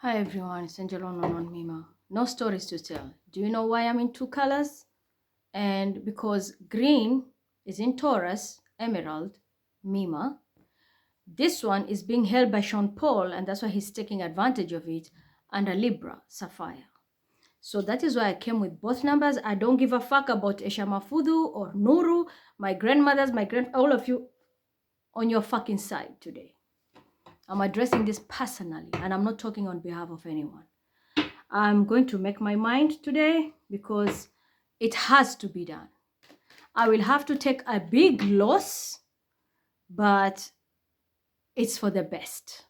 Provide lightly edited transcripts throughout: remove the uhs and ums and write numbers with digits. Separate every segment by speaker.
Speaker 1: Hi everyone, it's Angelo on Mima. No stories to tell. Do you know why I'm in two colors? And because green is in Taurus, Emerald, Mima. This one is being held by Sean Paul, and that's why he's taking advantage of it, and a Libra, Sapphire. So that is why I came with both numbers. I don't give a fuck about Esha Mafudu or Nuru, my grandmothers, all of you on your fucking side today. I'm addressing this personally, and I'm not talking on behalf of anyone. I'm going to make my mind today because it has to be done. I will have to take a big loss, but it's for the best.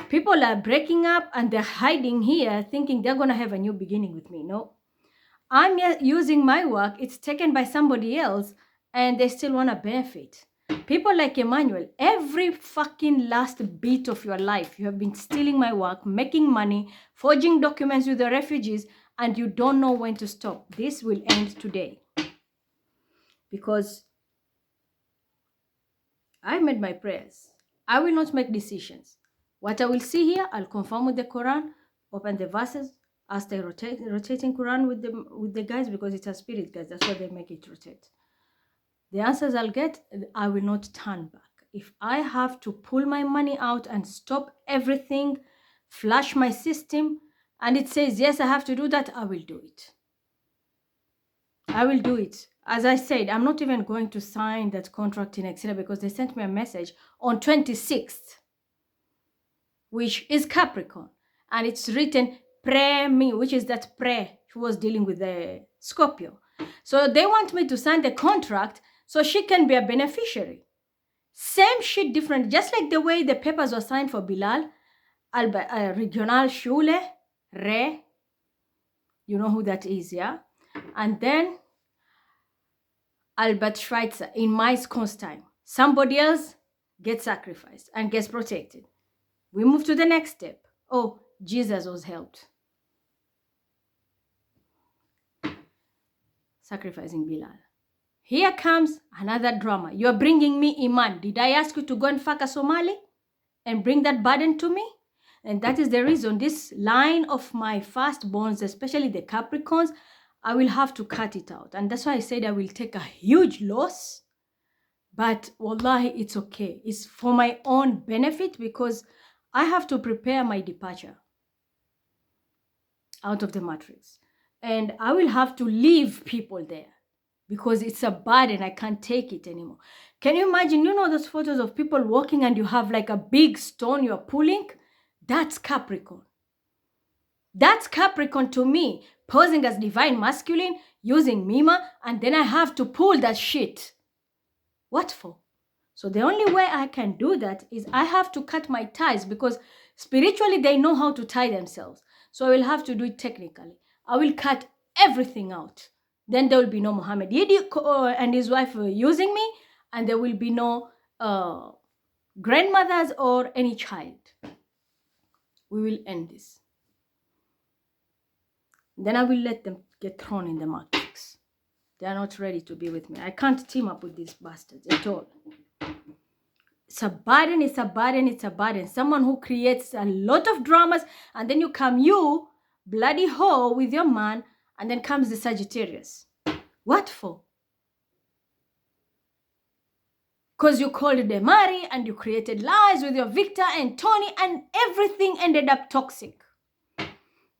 Speaker 1: People are breaking up and they're hiding here thinking they're going to have a new beginning with me. No, I'm using my work. It's taken by somebody else and they still want to benefit. People like Emmanuel, every fucking last bit of your life, you have been stealing my work, making money, forging documents with the refugees, and you don't know when to stop. This will end today. Because I made my prayers. I will not make decisions. What I will see here, I'll confirm with the Quran, open the verses, ask the rotating Quran with the guys because it's a spirit, guys. That's why they make it rotate. The answers I'll get, I will not turn back. If I have to pull my money out and stop everything, flush my system, and it says, yes, I have to do that, I will do it. I will do it. As I said, I'm not even going to sign that contract in Excel because they sent me a message on 26th, which is Capricorn. And it's written pre-me, which is that pre, who was dealing with the Scorpio. So they want me to sign the contract so she can be a beneficiary. Same shit, different. Just like the way the papers were signed for Bilal, Regional Schule, Re, you know who that is, yeah? And then Albert Schweitzer in my time. Somebody else gets sacrificed and gets protected. We move to the next step. Oh, Jesus was helped. Sacrificing Bilal. Here comes another drama. You're bringing me Iman. Did I ask you to go and fuck a Somali and bring that burden to me? And that is the reason this line of my firstborns, especially the Capricorns, I will have to cut it out. And that's why I said I will take a huge loss. But wallahi, it's okay. It's for my own benefit because I have to prepare my departure out of the matrix. And I will have to leave people there because it's a burden. I can't take it anymore. Can you imagine, you know those photos of people walking and you have like a big stone you're pulling? That's Capricorn. That's Capricorn to me, posing as divine masculine, using Mima, and then I have to pull that shit. What for? So the only way I can do that is I have to cut my ties because spiritually they know how to tie themselves. So I will have to do it technically. I will cut everything out. Then there will be no Muhammad Yidi and his wife using me, and there will be no grandmothers or any child. We will end this. Then I will let them get thrown in the matrix. They are not ready to be with me. I can't team up with these bastards at all. It's a burden, it's a burden, it's a burden. Someone who creates a lot of dramas, and then you come, you, bloody hoe, with your man, and then comes the Sagittarius. What for? Because you called Demari, and you created lies with your Victor and Tony, and everything ended up toxic.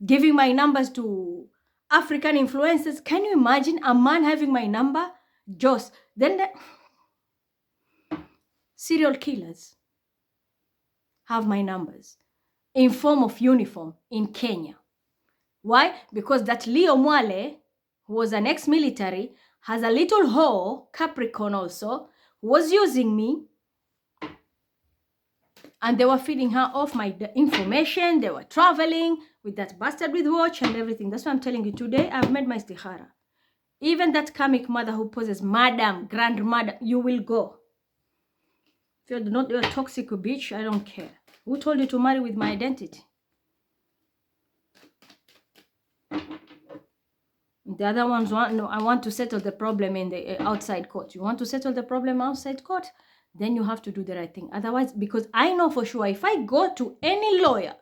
Speaker 1: Giving my numbers to African influencers. Can you imagine a man having my number? Joss. Then serial killers have my numbers in form of uniform in Kenya. Why? Because that Leo Mwale, who was an ex-military, has a little hoe, Capricorn also, who was using me, and they were feeding her off my information. They were traveling with that bastard with watch and everything. That's why I'm telling you today, I've made my istikhara. Even that comic mother who poses madam, grandmother, you will go. If you're not a toxic bitch, I don't care. Who told you to marry with my identity? The other ones want, no, I want to settle the problem in the outside court. You want to settle the problem outside court? then you have to do the right thing. Otherwise, because I know for sure, if I go to any lawyer,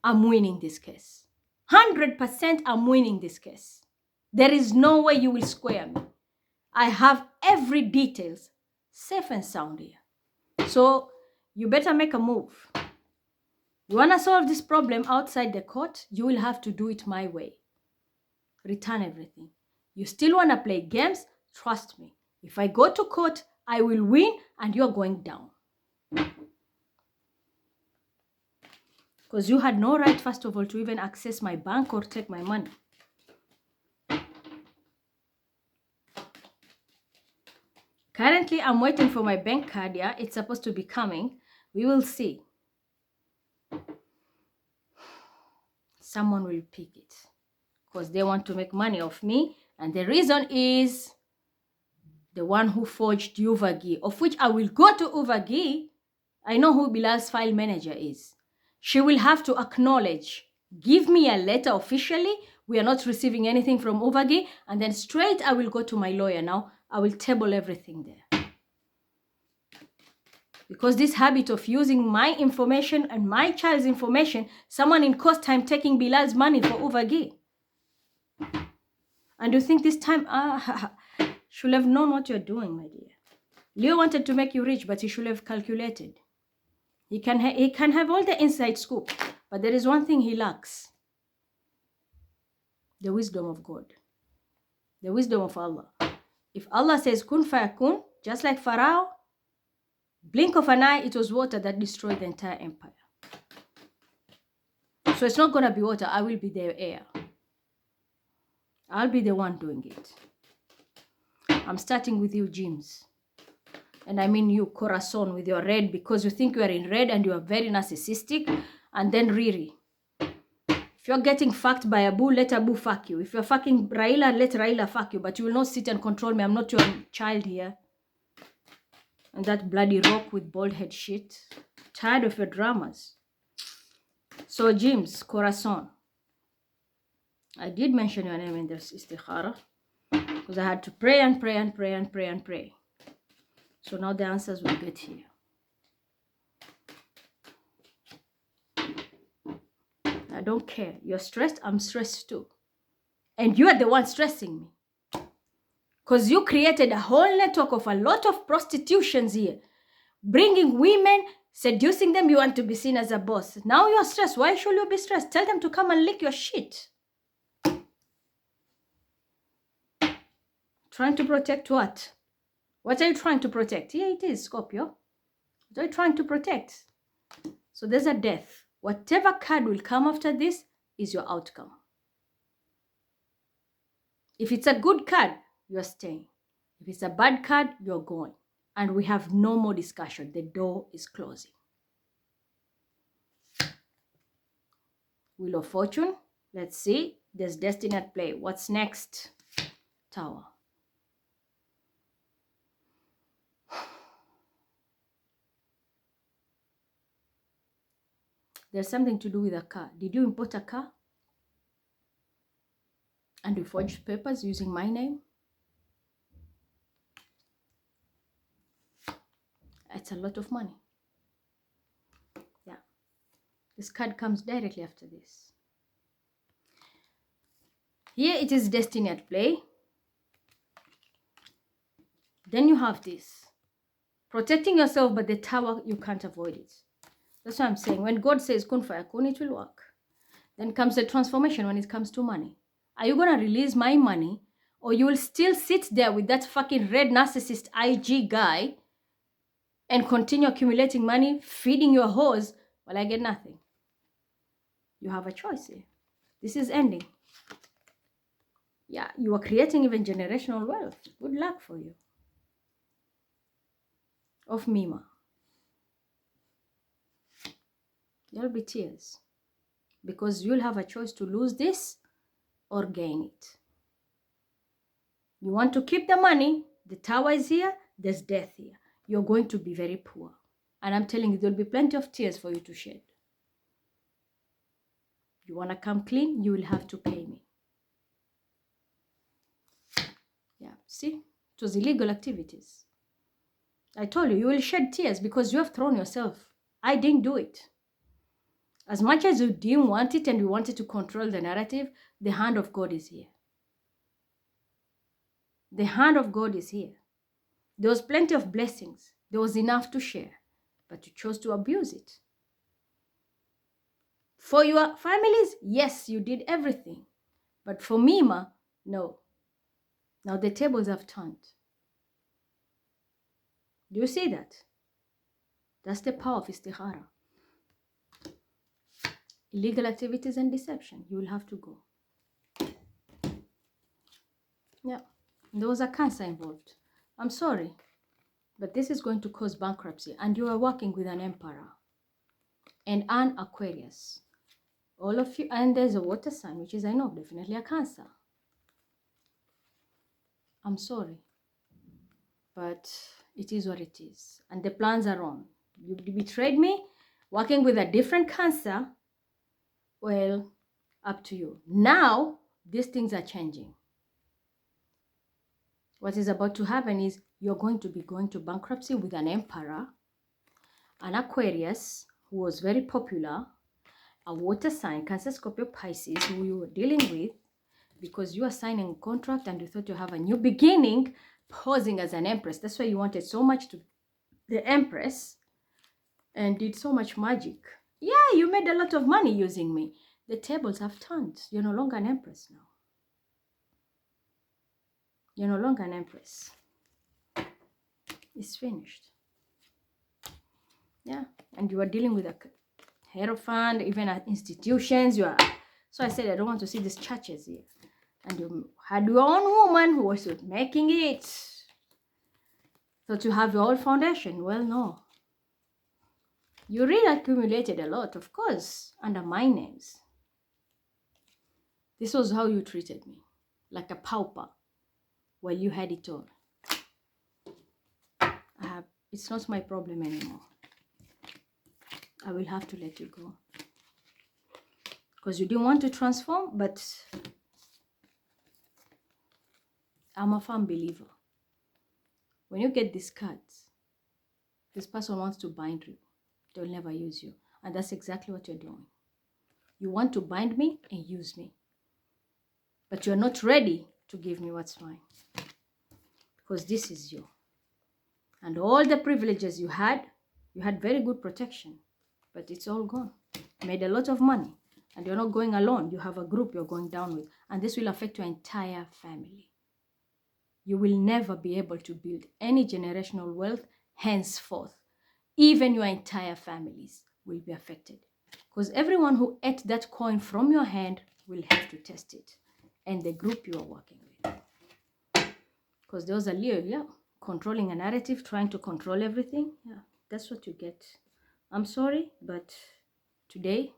Speaker 1: I'm winning this case. 100% I'm winning this case. There is no way you will square me. I have every details safe and sound here. So you better make a move. You want to solve this problem outside the court, you will have to do it my way. Return everything. You still want to play games? Trust me. If I go to court, I will win and you're going down. Because you had no right, first of all, to even access my bank or take my money. Currently, I'm waiting for my bank card. Yeah, it's supposed to be coming. We will see. Someone will pick it because they want to make money off me. And the reason is the one who forged Uvagi, of which I will go to Uvagi. I know who Bilal's file manager is. She will have to acknowledge, give me a letter officially. We are not receiving anything from Uvagi. And then straight I will go to my lawyer now. I will table everything there. Because this habit of using my information and my child's information, someone in court time taking Bilal's money for Uvagi. And you think this time, should have known what you're doing, my dear. Leo wanted to make you rich, but he should have calculated. He can have all the inside scoop, but there is one thing he lacks. The wisdom of God. The wisdom of Allah. If Allah says kun fayakun, just like Pharaoh, blink of an eye, it was water that destroyed the entire empire. So it's not going to be water. I will be the air. I'll be the one doing it. I'm starting with you, James. And I mean you, Corazon, with your red, because you think you are in red and you are very narcissistic. And then Riri. If you're getting fucked by Abu, let Abu fuck you. If you're fucking Raila, let Raila fuck you. But you will not sit and control me. I'm not your child here. And that bloody rock with bald head shit. Tired of your dramas. So, James, Corazon. I did mention your name in this istikhara. Because I had to pray and pray and pray and pray and pray. So now the answers will get here. I don't care. You're stressed, I'm stressed too. And you are the one stressing me. Because you created a whole network of a lot of prostitutions here. Bringing women, seducing them, you want to be seen as a boss. Now you're stressed. Why should you be stressed? Tell them to come and lick your shit. Trying to protect what? What are you trying to protect? Here it is, Scorpio. What are you trying to protect? So there's a death. Whatever card will come after this is your outcome. If it's a good card, you're staying. If it's a bad card, you're going. And we have no more discussion. The door is closing. Wheel of Fortune. Let's see. There's destiny at play. What's next? Tower. There's something to do with a car. Did you import a car? And you forged papers using my name? It's a lot of money. Yeah. This card comes directly after this. Here it is destiny at play. Then you have this. Protecting yourself, but the tower, you can't avoid it. That's what I'm saying. When God says kun fayakun, it will work. Then comes the transformation when it comes to money. Are you going to release my money? Or you will still sit there with that fucking red narcissist IG guy and continue accumulating money, feeding your horse, while I get nothing? You have a choice here. This is ending. Yeah, you are creating even generational wealth. Good luck for you. Of Mima. There'll be tears. Because you'll have a choice to lose this or gain it. You want to keep the money. The tower is here. There's death here. You're going to be very poor. And I'm telling you, there'll be plenty of tears for you to shed. You want to come clean? You will have to pay me. Yeah, see? It was illegal activities. I told you, you will shed tears because you have thrown yourself. I didn't do it. As much as you didn't want it and you wanted to control the narrative, the hand of God is here. The hand of God is here. There was plenty of blessings. There was enough to share, but you chose to abuse it. For your families, yes, you did everything. But for Mima, no. Now the tables have turned. Do you see that? That's the power of istikhara. Illegal activities and deception. You will have to go. Yeah. There was a cancer involved. I'm sorry, but this is going to cause bankruptcy. And you are working with an emperor and an Aquarius. All of you, and there's a water sign, which is, I know, definitely a Cancer. I'm sorry, but it is what it is. And the plans are on. You betrayed me, working with a different Cancer. Well, up to you. Now, these things are changing. What is about to happen is you're going to be going to bankruptcy with an emperor, an Aquarius, who was very popular, a water sign, Cancer, Scorpio, Pisces, who you were dealing with, because you are signing a contract and you thought you have a new beginning, posing as an empress. That's why you wanted so much to the empress and did so much magic. Yeah, you made a lot of money using me. The tables have turned. You're no longer an empress now. You're no longer an empress. It's finished. Yeah, and you are dealing with a hierophant, even at institutions. You are. So I said, I don't want to see these churches here. And you had your own woman who was making it. So to have your own foundation, well, no. You really accumulated a lot, of course, under my names. This was how you treated me, like a pauper, while you had it all. It's not my problem anymore. I will have to let you go. Because you didn't want to transform, but I'm a firm believer. When you get these cards, this person wants to bind you. They'll never use you. And that's exactly what you're doing. You want to bind me and use me. But you're not ready to give me what's mine. Because this is you. And all the privileges you had very good protection. But it's all gone. You made a lot of money. And you're not going alone. You have a group you're going down with. And this will affect your entire family. You will never be able to build any generational wealth henceforth. Even your entire families will be affected. Because everyone who ate that coin from your hand will have to test it. And the group you are working with. Because there was a Leo, yeah, controlling a narrative, trying to control everything. Yeah, that's what you get. I'm sorry, but today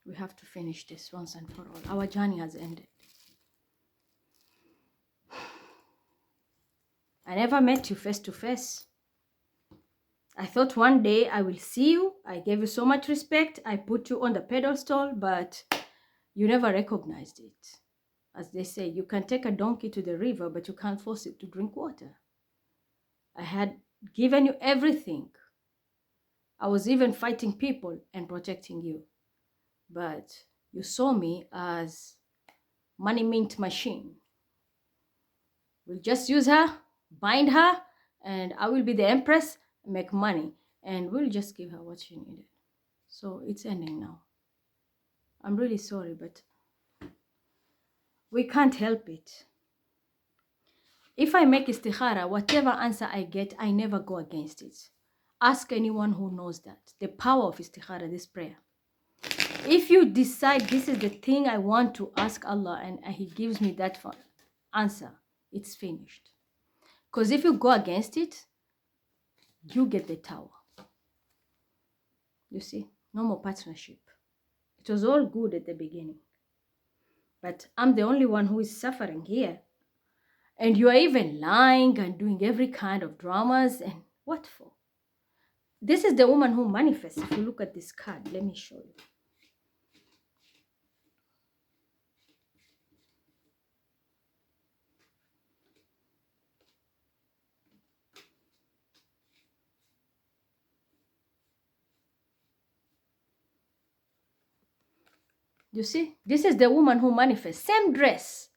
Speaker 1: we have to finish this once and for all. Our journey has ended. I never met you face to face. I thought one day I will see you. I gave you so much respect. I put you on the pedestal, but you never recognized it. As they say, you can take a donkey to the river, but you can't force it to drink water. I had given you everything. I was even fighting people and protecting you. But you saw me as money mint machine. We'll just use her, bind her, and I will be the empress, make money. And we'll just give her what she needed. So it's ending now. I'm really sorry, but we can't help it. If I make istikhara, whatever answer I get, I never go against it. Ask anyone who knows that. The power of istikhara, this prayer. If you decide this is the thing I want to ask Allah and He gives me that answer, it's finished. Because if you go against it, you get the tower. You see, no more partnership. It was all good at the beginning. But I'm the only one who is suffering here. And you are even lying and doing every kind of dramas. And what for? This is the woman who manifests. If you look at this card, let me show you. You see, this is the woman who manifests. Same dress.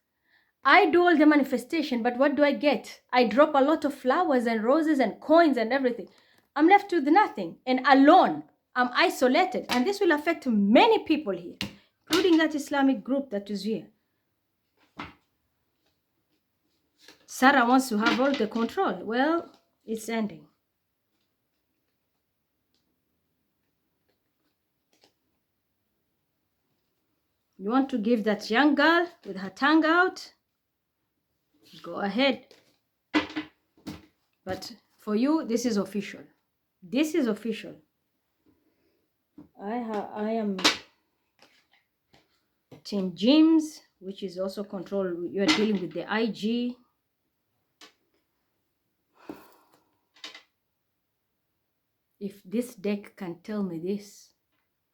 Speaker 1: I do all the manifestation, but what do I get? I drop a lot of flowers and roses and coins and everything. I'm left with nothing and alone. I'm isolated. And this will affect many people here, including that Islamic group that is here. Sarah wants to have all the control. Well, it's ending. You want to give that young girl with her tongue out? Go ahead. But for you, this is official. This is official. I am Team James, which is also control. You are dealing with the IG. If this deck can tell me this,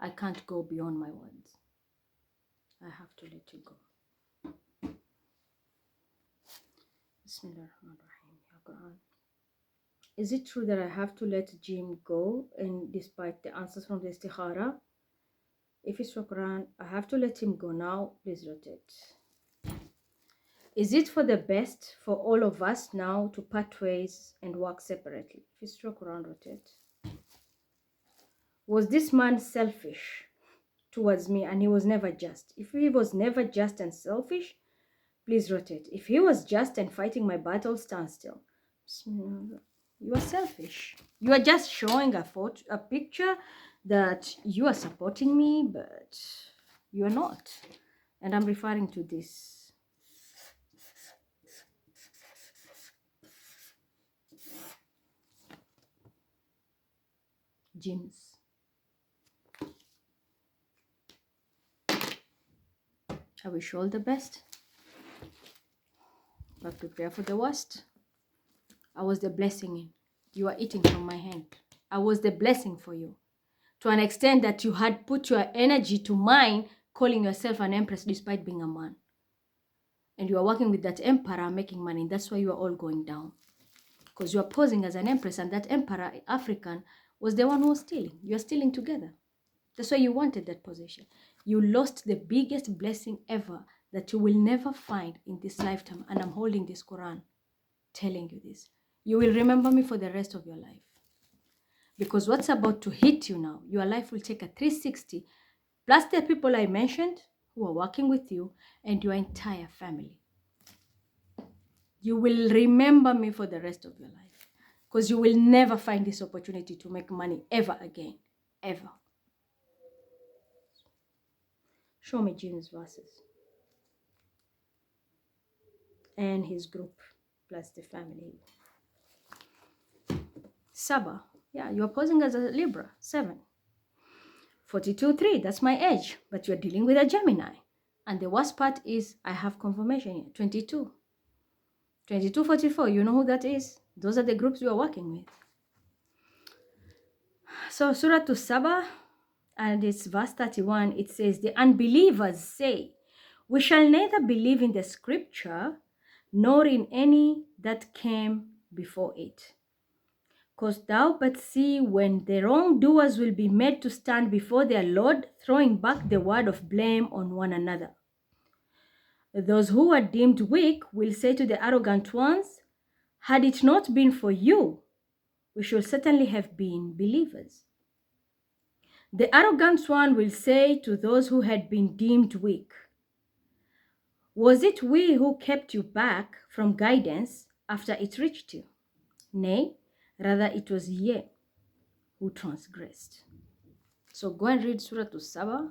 Speaker 1: I can't go beyond my words. I have to let you go. Bismillahirrahmanirrahim. Is it true that I have to let Jim go, and despite the answers from the Istikhara? If it's your Quran, I have to let him go now. Please rotate. Is it for the best for all of us now to part ways and work separately? If it's your Quran, rotate. Was this man selfish towards me and he was never just? If he was never just and selfish, please rotate. If he was just and fighting my battle, stand still. You are selfish. You are just showing a photo, a picture that you are supporting me, but you are not. And I'm referring to this. James. I wish you all the best, but prepare for the worst. I was the blessing. You are eating from my hand. I was the blessing for you, to an extent that you had put your energy to mine, calling yourself an empress despite being a man. And you are working with that emperor, making money. That's why you are all going down. Because you are posing as an empress, and that emperor, African, was the one who was stealing. You are stealing together. That's why you wanted that position. You lost the biggest blessing ever that you will never find in this lifetime. And I'm holding this Quran, telling you this. You will remember me for the rest of your life. Because what's about to hit you now, your life will take a 360, plus the people I mentioned who are working with you and your entire family. You will remember me for the rest of your life. Because you will never find this opportunity to make money ever again. Ever. Show me James verses. And his group, plus the family. Saba. Yeah, you're posing as a Libra. 7. 42.3. That's my age. But you're dealing with a Gemini. And the worst part is I have confirmation here. 22. 22.44. You know who that is? Those are the groups you are working with. So Surah to Saba, and it's verse 31. It says, the unbelievers say, we shall neither believe in the scripture nor in any that came before it. Because thou but see when the wrongdoers will be made to stand before their Lord, throwing back the word of blame on one another. Those who are deemed weak will say to the arrogant ones, had it not been for you, we should certainly have been believers. The arrogant one will say to those who had been deemed weak, was it we who kept you back from guidance after it reached you? Nay, rather it was ye who transgressed. So go and read Surah to Saba,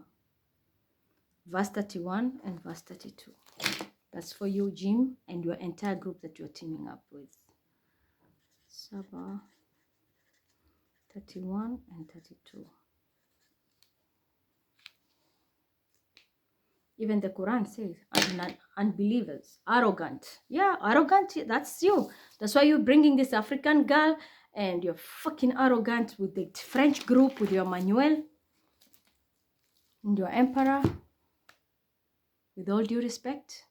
Speaker 1: verse 31 and verse 32. That's for you, Jim, and your entire group that you're teaming up with. Saba 31 and 32. Even the Quran says, unbelievers, arrogant. Yeah, arrogant, that's you. That's why you're bringing this African girl and you're fucking arrogant with the French group, with your Manuel and your emperor. With all due respect,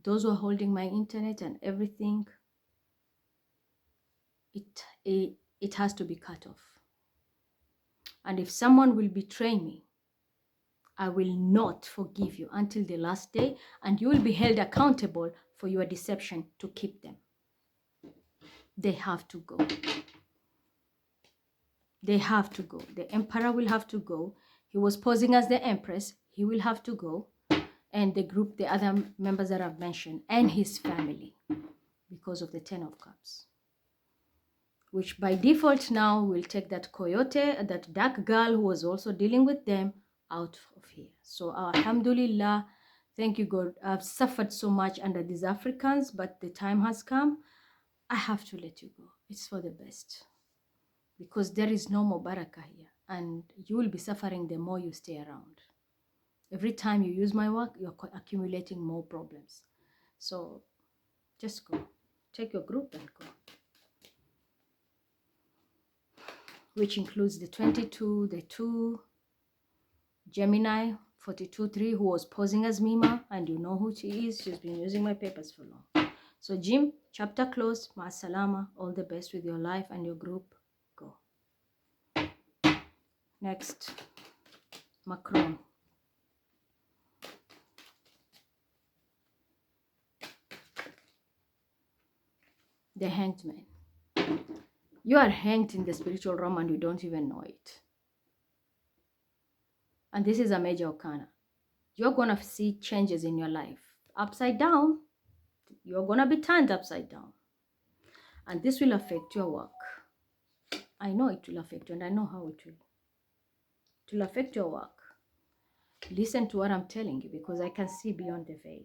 Speaker 1: those who are holding my internet and everything, it has to be cut off. And if someone will betray me, I will not forgive you until the last day, and you will be held accountable for your deception to keep them. They have to go. They have to go. The emperor will have to go. He was posing as the empress. He will have to go. And the group, the other members that I've mentioned, and his family, because of the 10 of Cups. Which by default now will take that coyote, that dark girl who was also dealing with them, out of here. So alhamdulillah, thank you God. I've suffered so much under these Africans, but the time has come. I have to let you go. It's for the best. Because there is no more barakah here. And you will be suffering the more you stay around. Every time you use my work, you're accumulating more problems. So just go. Take your group and go. Which includes the 22, the 2, Gemini, 42-3, who was posing as Mima, and you know who she is. She's been using my papers for long. So Jim, chapter closed. Ma'asalama. All the best with your life and your group. Go. Next, Macron. The Hanged Man. You are hanged in the spiritual realm and you don't even know it. And this is a major arcana. You're going to see changes in your life. Upside down. You're going to be turned upside down. And this will affect your work. I know it will affect you and I know how it will. It will affect your work. Listen to what I'm telling you because I can see beyond the veil.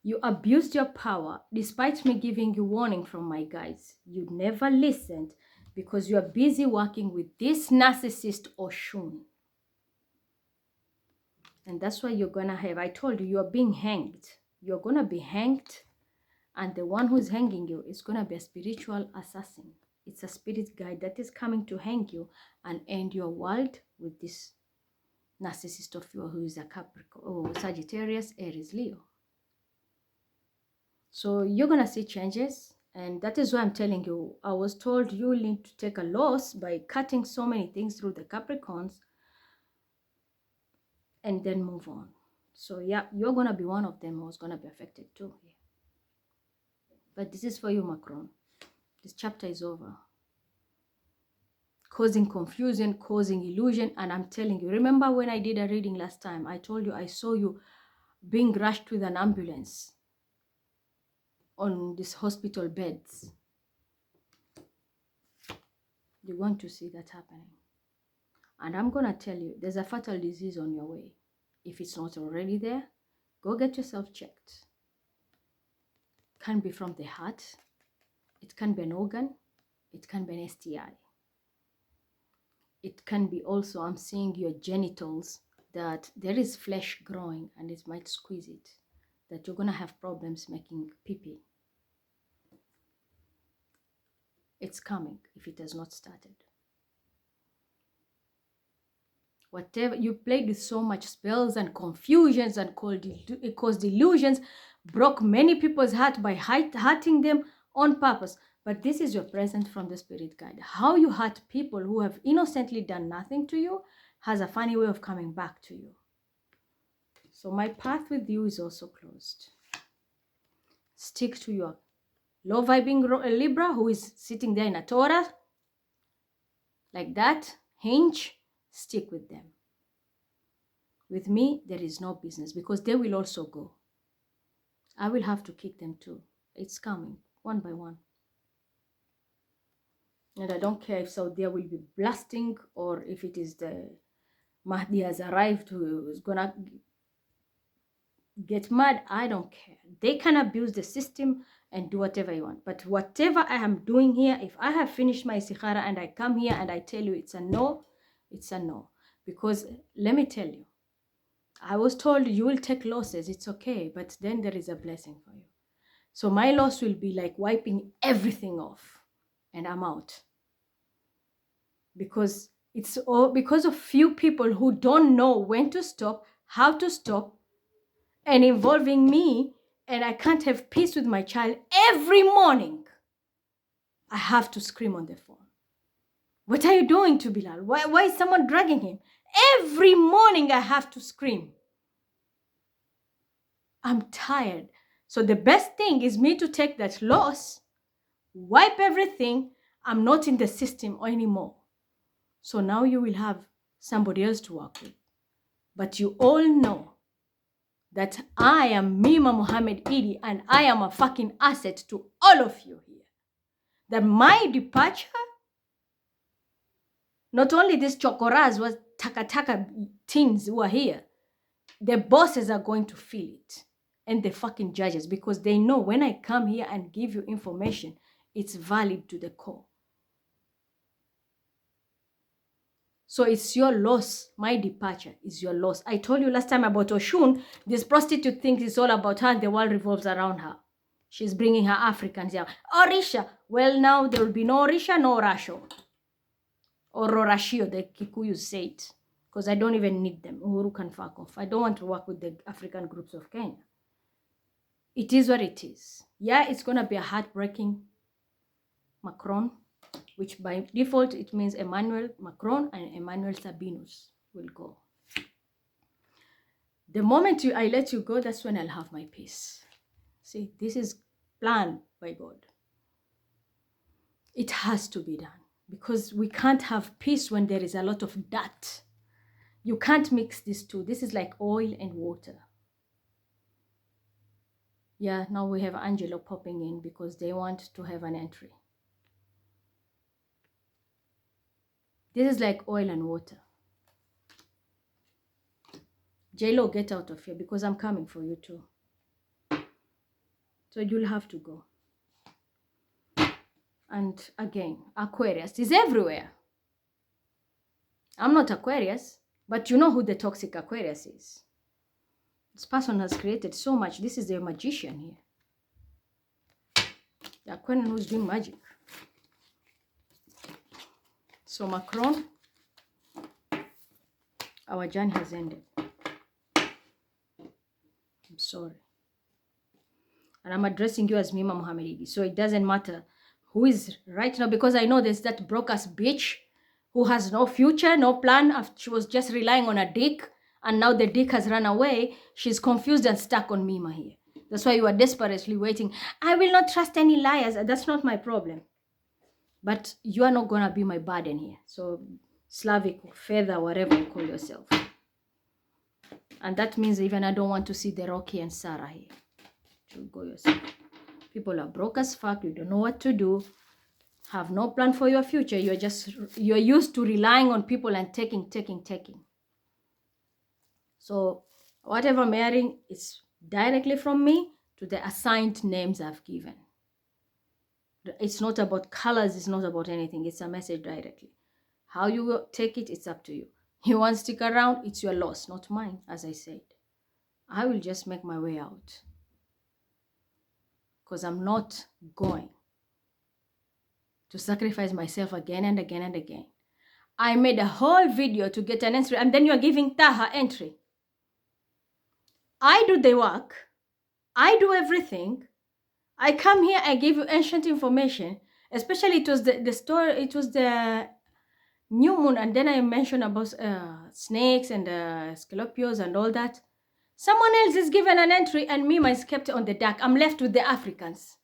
Speaker 1: You abused your power despite me giving you warning from my guides. You never listened because you are busy working with this narcissist Oshun. And that's why you're going to have, I told you, you're being hanged. You're going to be hanged. And the one who's hanging you is going to be a spiritual assassin. It's a spirit guide that is coming to hang you and end your world with this narcissist of yours who is a Capricorn, or Sagittarius, Aries, Leo. So you're going to see changes. And that is why I'm telling you, I was told you need to take a loss by cutting so many things through the Capricorns and then move on. So yeah, you're going to be one of them who's going to be affected too. Yeah. But this is for you, Macron. This chapter is over. Causing confusion, causing illusion. And I'm telling you, remember when I did a reading last time, I told you I saw you being rushed with an ambulance on these hospital beds. You're going to see that happening. And I'm going to tell you, there's a fatal disease on your way. If it's not already there, go get yourself checked. It can be from the heart. It can be an organ. It can be an STI. It can be also, I'm seeing your genitals, that there is flesh growing and it might squeeze it. That you're going to have problems making pee-pee. It's coming if it has not started. Whatever, you played with so much spells and confusions and caused illusions, broke many people's heart by hurting them on purpose. But this is your present from the spirit guide. How you hurt people who have innocently done nothing to you has a funny way of coming back to you. So my path with you is also closed. Stick to your low vibing Libra who is sitting there in a Torah. Like that, hinge, stick with them. With me, there is no business because they will also go. I will have to kick them too. It's coming, one by one. And I don't care if Saudi will be blasting or if it is the Mahdi has arrived who is going to get mad. I don't care. They can abuse the system and do whatever you want. But whatever I am doing here, if I have finished my Sikhara and I come here and I tell you it's a no, it's a no. Because let me tell you, I was told you will take losses. It's okay. But then there is a blessing for you. So my loss will be like wiping everything off. And I'm out. Because it's all because of few people who don't know when to stop, how to stop, and involving me, and I can't have peace with my child every morning. I have to scream on the phone. What are you doing to Bilal? Why is someone dragging him? Every morning I have to scream. I'm tired. So the best thing is me to take that loss, wipe everything. I'm not in the system anymore. So now you will have somebody else to work with. But you all know that I am Mima Mohammed Idi and I am a fucking asset to all of you here. That my departure, not only these chokoras was taka teens who are here, the bosses are going to feel it. And the fucking judges, because they know when I come here and give you information, it's valid to the core. So it's your loss. My departure is your loss. I told you last time about Oshun. This prostitute thinks it's all about her and the world revolves around her. She's bringing her Africans here. Orisha. Well, now there will be no Orisha, no Rasho. Or Rorashio, the Kikuyu say it. Because I don't even need them. Uhuru can fuck off. I don't want to work with the African groups of Kenya. It is what it is. Yeah, it's going to be a heartbreaking Macron, which by default, it means Emmanuel Macron and Emmanuel Sabinus will go. The moment I let you go, that's when I'll have my peace. See, this is planned by God. It has to be done because we can't have peace when there is a lot of dirt. You can't mix these two. This is like oil and water. Yeah, now we have Angelo popping in because they want to have an entry. This is like oil and water. J-Lo, get out of here because I'm coming for you too. So you'll have to go. And again, Aquarius is everywhere. I'm not Aquarius, but you know who the toxic Aquarius is. This person has created so much. This is the magician here. The Aquarian who's doing magic. So Macron, our journey has ended. I'm sorry. And I'm addressing you as Mima Mohammed Idi. So it doesn't matter who is right now, because I know there's that broke-ass bitch who has no future, no plan. She was just relying on a dick, and now the dick has run away. She's confused and stuck on Mima here. That's why you are desperately waiting. I will not trust any liars. That's not my problem. But you are not going to be my burden here. So Slavic, feather, whatever you call yourself. And that means even I don't want to see the Rocky and Sarah here. You go yourself. People are broke as fuck. You don't know what to do. Have no plan for your future. You're used to relying on people and taking. So whatever I'm hearing is directly from me to the assigned names I've given. It's not about colors. It's not about anything. It's a message directly. How you take it, it's up to you. You want to stick around, it's your loss, not mine, as I said. I will just make my way out. Because I'm not going to sacrifice myself again and again and again. I made a whole video to get an entry, and then you're giving Taha entry. I do the work. I do everything. I come here, I give you ancient information. Especially it was the story, it was the new moon, and then I mentioned about snakes and Scorpios and all that. Someone else is given an entry and Mima is kept on the dark. I'm left with the Africans.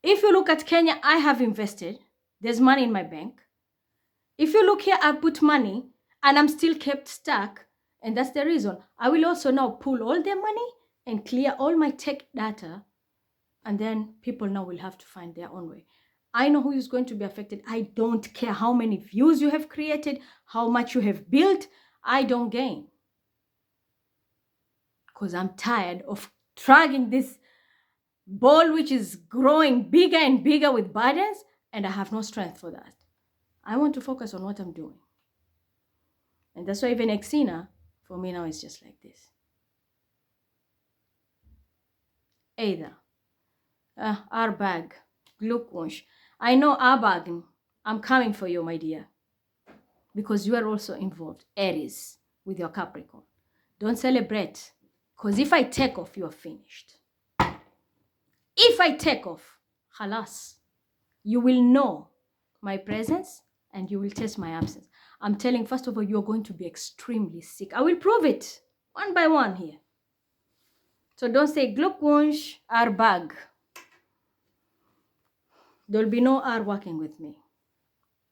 Speaker 1: If you look at Kenya, I have invested. There's money in my bank. If you look here, I put money and I'm still kept stuck. And that's the reason. I will also now pull all their money and clear all my tech data. And then people now will have to find their own way. I know who is going to be affected. I don't care how many views you have created, how much you have built. I don't gain. Because I'm tired of dragging this ball which is growing bigger and bigger with burdens, and I have no strength for that. I want to focus on what I'm doing. And that's why even Exina, for me now, is just like this. Either our bag, Glückwunsch. I know our bag. I'm coming for you, my dear. Because you are also involved, Aries, with your Capricorn. Don't celebrate. Because if I take off, you are finished. If I take off, halas, you will know my presence and you will test my absence. I'm telling, first of all, you're going to be extremely sick. I will prove it one by one here. So don't say Glückwunsch, R bag. There'll be no R working with me.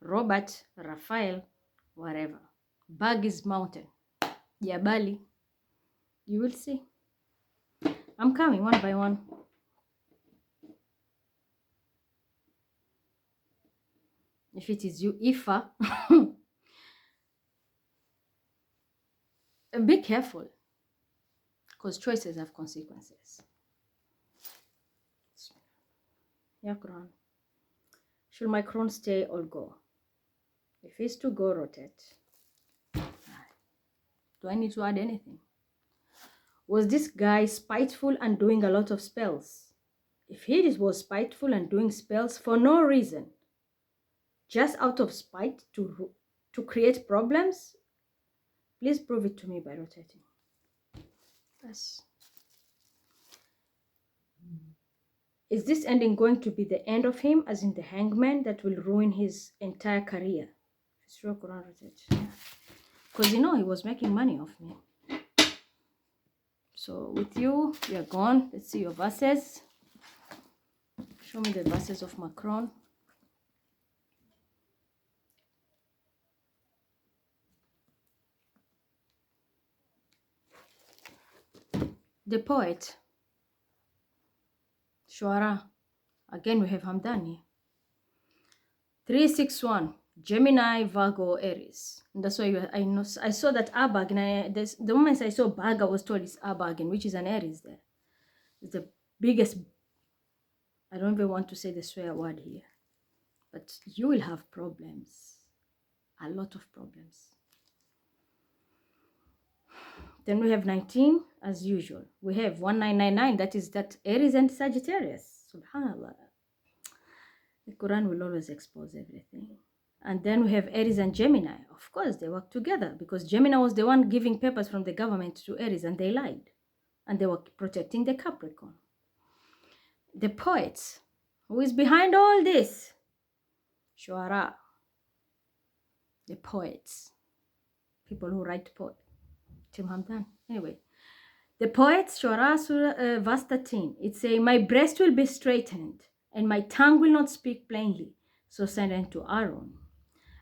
Speaker 1: Robert, Raphael, whatever. Bag is mountain. Yabali. You will see. I'm coming one by one. If it is you, Ifa, be careful, because choices have consequences. Yeah, Quran. Should my crown stay or go? If it's to go, rotate. Do I need to add anything? Was this guy spiteful and doing a lot of spells? If he was spiteful and doing spells for no reason, just out of spite to create problems, please prove it to me by rotating. Yes. Is this ending going to be the end of him, as in the hangman, that will ruin his entire career? Because you know he was making money off me. So with you, we are gone. Let's see your verses. Show me the verses of Macron. The poet. Shuara. Again, we have Hamdani. 361. Gemini, Virgo, Aries. And that's why I saw that Abag. And the moment I saw Bag, I was told it's Abagan, which is an Aries there. It's the biggest. I don't even want to say the swear word here. But you will have problems. A lot of problems. Then we have 19, as usual. We have 1999, that is that Aries and Sagittarius. Subhanallah. The Quran will always expose everything. And then we have Aries and Gemini. Of course, they work together because Gemini was the one giving papers from the government to Aries, and they lied. And they were protecting the Capricorn. The poets. Who is behind all this? Shuara. The poets. People who write poetry. Tim Hamdan. Anyway, the poets, Shura Surah, verse 13, it says, my breast will be straightened, and my tongue will not speak plainly. So send unto Aaron.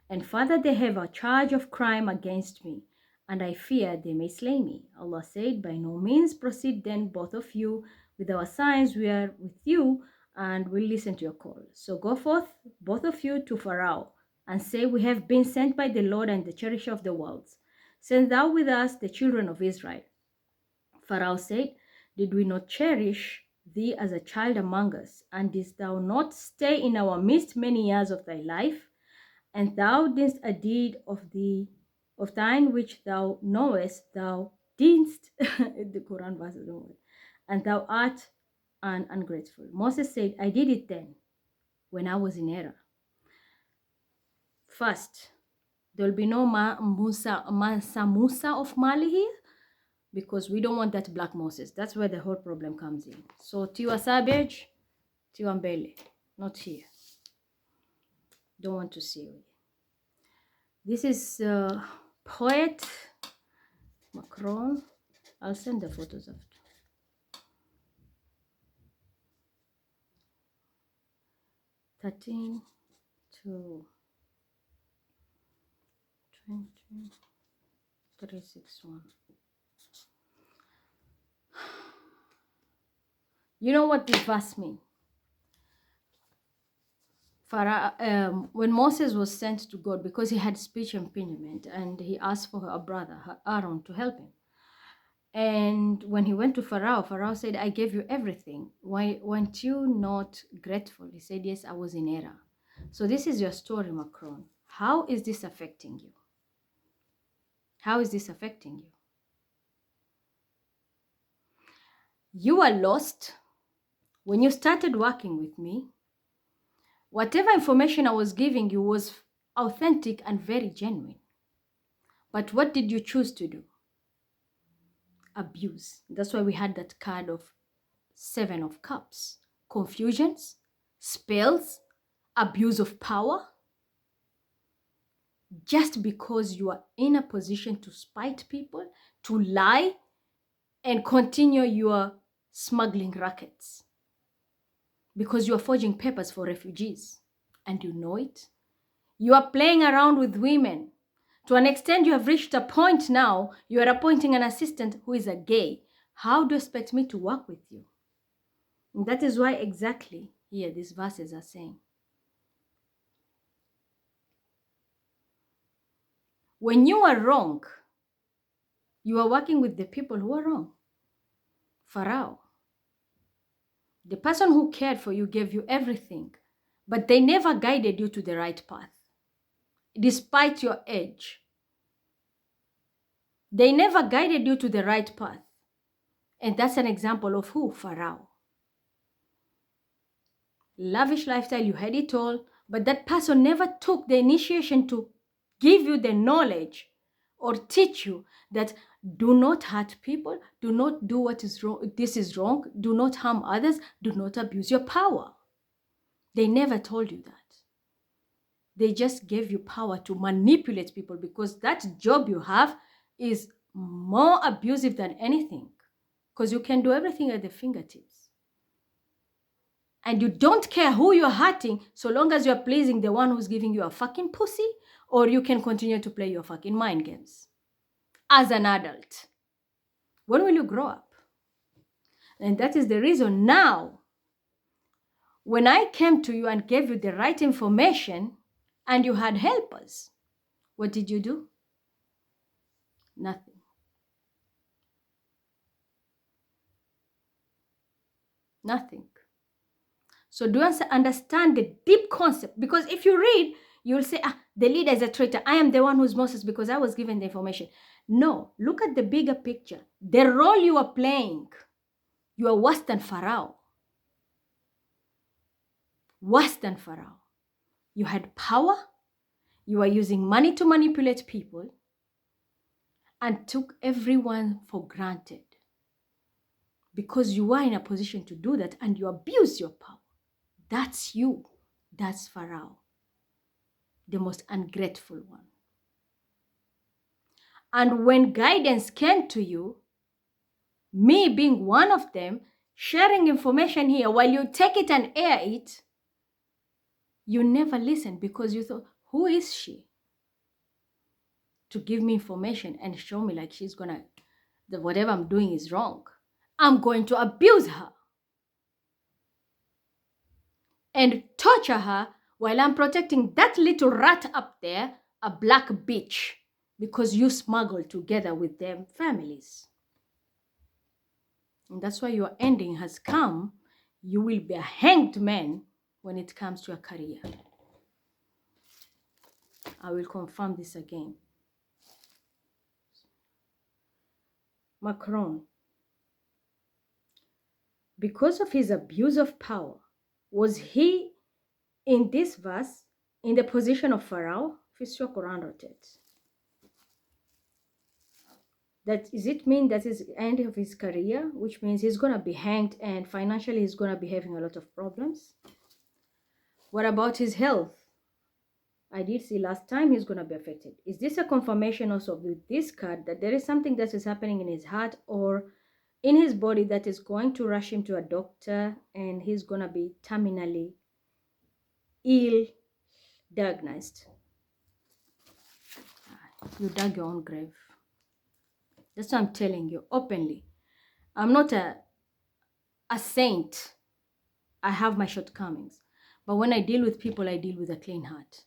Speaker 1: And Father, they have a charge of crime against me, and I fear they may slay me. Allah said, by no means proceed then both of you with our signs. We are with you, and will listen to your call. So go forth, both of you, to Pharaoh, and say, we have been sent by the Lord and the cherisher of the worlds. Send thou with us the children of Israel. Pharaoh said, did we not cherish thee as a child among us? And didst thou not stay in our midst many years of thy life? And thou didst a deed of thine which thou knowest, thou didst, the Quran verses, and thou art an ungrateful. Moses said, I did it then, when I was in error. First, there will be no Mansa Musa of Mali here, because we don't want that black Moses. That's where the whole problem comes in. So Tiwa Savage, Tiwa Mbele, not here. Don't want to see you. This is poet Macron. I'll send the photos after. 13 to 20, 361. You know what this verse means? When Moses was sent to God, because he had speech impediment, and he asked for her brother, Aaron, to help him. And when he went to Pharaoh, Pharaoh said, I gave you everything. Why weren't you not grateful? He said, yes, I was in error. So this is your story, Macron. How is this affecting you? How is this affecting you? You were lost when you started working with me. Whatever information I was giving you was authentic and very genuine. But what did you choose to do? Abuse. That's why we had that card of 7 of Cups. Confusions, spells, abuse of power. just because you are in a position to spite people, to lie, and continue your smuggling rackets. Because you are forging papers for refugees, and you know it. You are playing around with women. To an extent, you have reached a point now, you are appointing an assistant who is a gay. How do you expect me to work with you? And that is why exactly here these verses are saying, when you are wrong, you are working with the people who are wrong. Pharaoh, the person who cared for you, gave you everything, but they never guided you to the right path, despite your age. They never guided you to the right path. And that's an example of who? Pharaoh. Lavish lifestyle, you had it all, but that person never took the initiation to give you the knowledge or teach you that do not hurt people, do not do what is wrong, this is wrong, do not harm others, do not abuse your power. They never told you that. They just gave you power to manipulate people, because that job you have is more abusive than anything, because you can do everything at the fingertips. And you don't care who you're hurting, so long as you're pleasing the one who's giving you a fucking pussy, or you can continue to play your fucking mind games as an adult. When will you grow up? And that is the reason now, when I came to you and gave you the right information and you had helpers, what did you do? Nothing. Nothing. So do you understand the deep concept? Because if you read, you'll say, the leader is a traitor. I am the one who's Moses because I was given the information. No, look at the bigger picture. The role you are playing, you are worse than Pharaoh. Worse than Pharaoh. You had power. You are using money to manipulate people and took everyone for granted. Because you are in a position to do that and you abuse your power. That's you. That's Pharaoh, the most ungrateful one. And when guidance came to you, me being one of them, sharing information here, while you take it and air it, you never listened because you thought, who is she to give me information and show me like she's gonna, that whatever I'm doing is wrong? I'm going to abuse her and torture her while I'm protecting that little rat up there, a black bitch, because you smuggled together with them families. And that's why your ending has come. You will be a hanged man when it comes to your career. I will confirm this again. Macron, because of his abuse of power, was he in this verse in the position of Pharaoh? That is it mean that is the end of his career, which means he's gonna be hanged and financially he's gonna be having a lot of problems? What about his health? I did see last time he's gonna be affected. Is this a confirmation also with this card that there is something that is happening in his heart or in his body that is going to rush him to a doctor and he's gonna be terminally ill diagnosed? You dug your own grave. That's what I'm telling you openly. I'm not a saint. I have my shortcomings. But when I deal with people, I deal with a clean heart.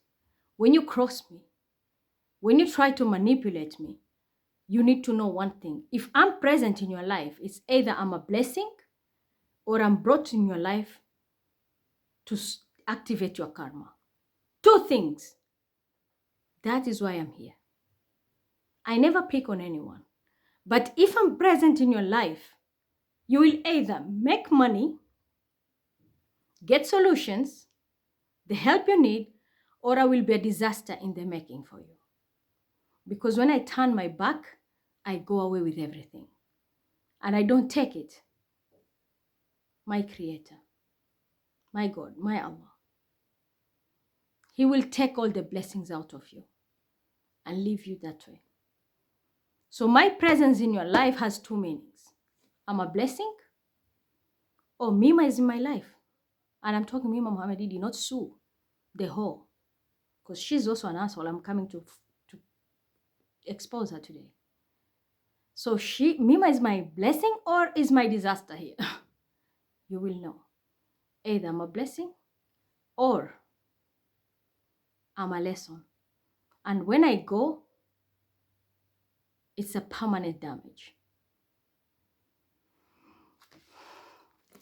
Speaker 1: When you cross me, when you try to manipulate me, you need to know one thing. If I'm present in your life, it's either I'm a blessing or I'm brought in your life to activate your karma. Two things. That is why I'm here. I never pick on anyone. But if I'm present in your life, you will either make money, get solutions, the help you need, or I will be a disaster in the making for you. Because when I turn my back, I go away with everything. And I don't take it. My Creator, my God, my Allah, He will take all the blessings out of you. and leave you that way. So my presence in your life has two meanings. I'm a blessing, or Mima is in my life. And I'm talking Mima Muhammad Didi, not Sue, the whore. Because she's also an asshole. I'm coming to expose her today. So Mima is my blessing or is my disaster here? You will know. Either I'm a blessing or I'm a lesson. And when I go, it's a permanent damage.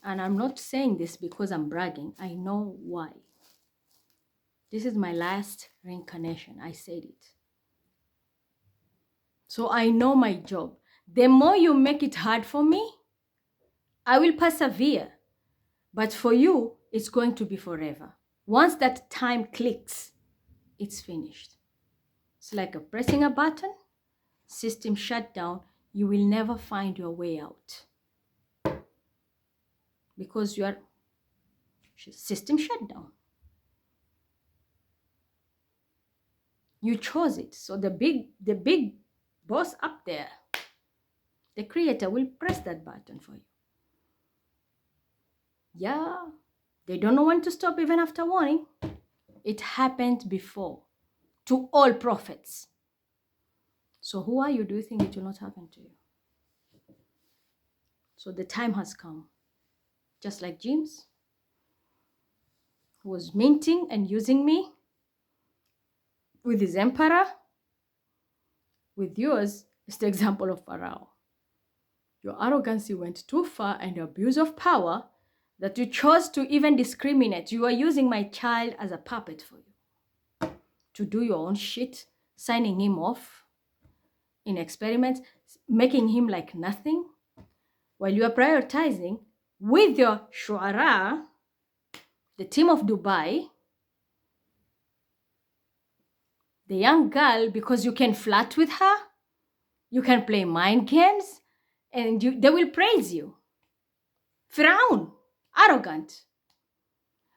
Speaker 1: And I'm not saying this because I'm bragging. I know why. This is my last reincarnation. I said it. So I know my job. The more you make it hard for me, I will persevere. But for you, it's going to be forever. Once that time clicks, it's finished. It's like pressing a button, system shut down. You will never find your way out. Because your system shut down. You chose it. So the big boss up there, the creator, will press that button for you. Yeah, they don't know when to stop even after warning. It happened before to all prophets. So who are you? Do you think it will not happen to you? So the time has come. Just like James, who was minting and using me with his emperor. With yours, it's the example of Pharaoh. Your arrogancy went too far and your abuse of power that you chose to even discriminate. You are using my child as a puppet for you. To do your own shit, signing him off in experiments, making him like nothing, while you are prioritizing with your shu'ara, the team of Dubai, the young girl, because you can flirt with her, you can play mind games, and they will praise you. Firaun, arrogant.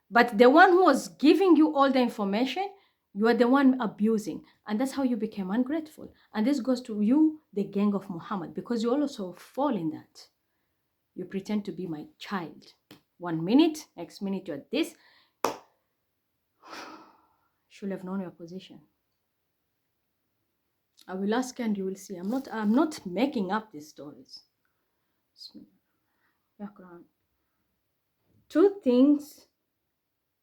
Speaker 1: But the one who was giving you all the information, you are the one abusing. And that's how you became ungrateful. And this goes to you, the gang of Muhammad, because you also fall in that. You pretend to be my child. 1 minute, next minute you're this. Should have known your position. I will ask and you will see. I'm not making up these stories. Two things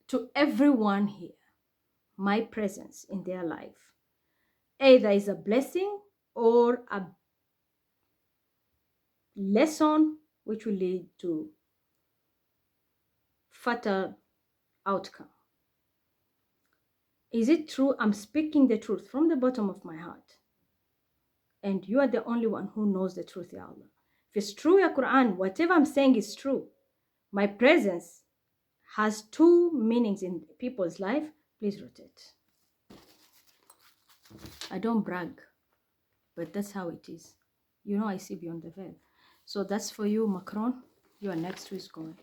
Speaker 1: to everyone here. My presence in their life either is a blessing or a lesson which will lead to fatal outcome. Is it true? I'm speaking the truth from the bottom of my heart. And you are the only one who knows the truth, Ya Allah. If it's true, Ya Quran, whatever I'm saying is true. My presence has two meanings in people's life. Please rotate. I don't brag, but that's how it is. You know I see beyond the veil. So that's for you, Macron. You are next who is going.